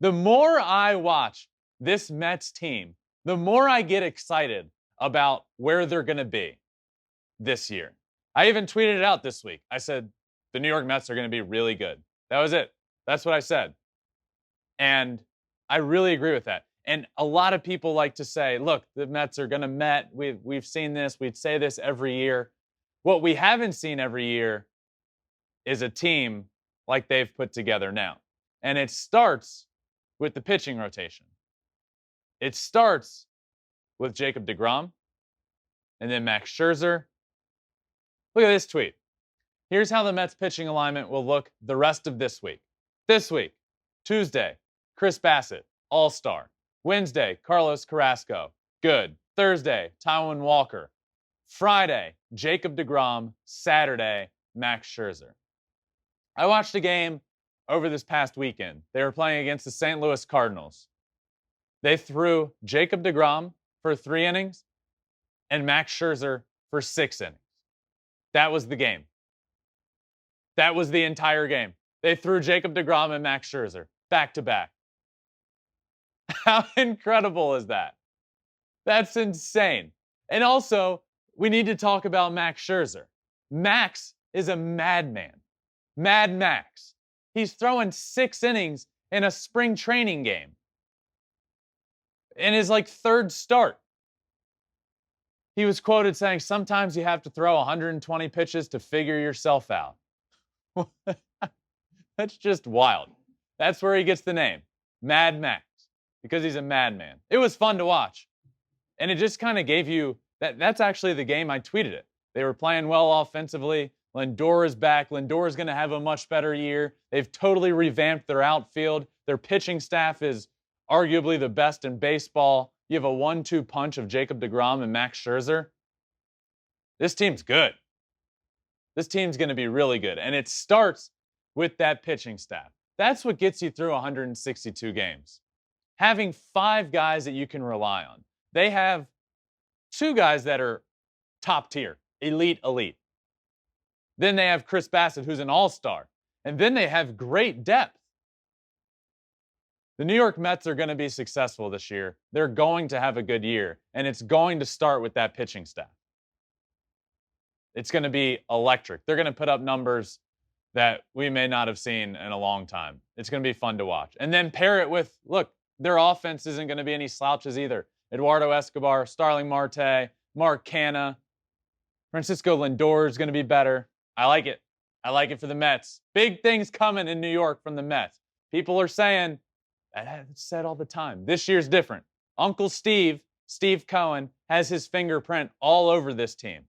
The more I watch this Mets team, the more I get excited about where they're going to be this year. I even tweeted it out this week. I said, the New York Mets are going to be really good. That was it. That's what I said. And I really agree with that. And a lot of people like to say, look, the Mets are going to Met. We've seen this. We'd say this every year. What we haven't seen every year is a team like they've put together now. And it starts with the pitching rotation. It starts with Jacob deGrom and then Max Scherzer. Look at this tweet. Here's how the Mets pitching alignment will look the rest of this week. This week, Tuesday, Chris Bassit, All-Star. Wednesday, Carrasco, good. Thursday, Taijuan Walker. Friday, Jacob deGrom. Saturday, Max Scherzer. I watched a game over this past weekend. They were playing against the St. Louis Cardinals. They threw Jacob deGrom for 3 innings and Max Scherzer for 6 innings. That was the game. That was the entire game. They threw Jacob deGrom and Max Scherzer back to back. How incredible is that? That's insane. And also, we need to talk about Max Scherzer. Max is a madman. Mad Max. He's throwing 6 innings in a spring training game. In his 3rd start. He was quoted saying, sometimes you have to throw 120 pitches to figure yourself out. That's just wild. That's where he gets the name, Mad Max, because he's a madman. It was fun to watch. And it just kind of gave you, that's actually the game I tweeted it. They were playing well offensively. Lindor is back. Lindor is going to have a much better year. They've totally revamped their outfield. Their pitching staff is arguably the best in baseball. You have a 1-2 punch of Jacob deGrom and Max Scherzer. This team's good. This team's going to be really good. And it starts with that pitching staff. That's what gets you through 162 games. Having 5 guys that you can rely on. They have 2 guys that are top tier, elite. Then they have Chris Bassit, who's an all-star. And then they have great depth. The New York Mets are going to be successful this year. They're going to have a good year. And it's going to start with that pitching staff. It's going to be electric. They're going to put up numbers that we may not have seen in a long time. It's going to be fun to watch. And then pair it with, look, their offense isn't going to be any slouches either. Eduardo Escobar, Starling Marte, Mark Canha, Francisco Lindor is going to be better. I like it. I like it for the Mets. Big things coming in New York from the Mets. People are saying, it's said all the time, this year's different. Uncle Steve Cohen, has his fingerprint all over this team.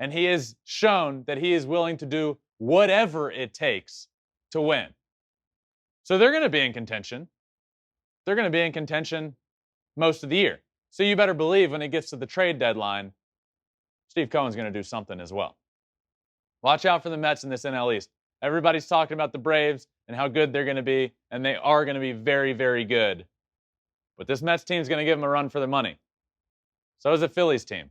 And he has shown that he is willing to do whatever it takes to win. So they're going to be in contention. They're going to be in contention most of the year. So you better believe when it gets to the trade deadline, Steve Cohen's going to do something as well. Watch out for the Mets in this NL East. Everybody's talking about the Braves and how good they're going to be, and they are going to be very, very good. But this Mets team is going to give them a run for their money. So is the Phillies team.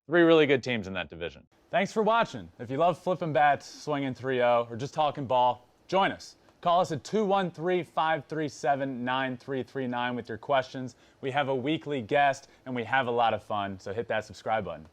3 really good teams in that division. Thanks for watching. If you love flipping bats, swinging 3-0, or just talking ball, join us. Call us at 213-537-9339 with your questions. We have a weekly guest, and we have a lot of fun, so hit that subscribe button.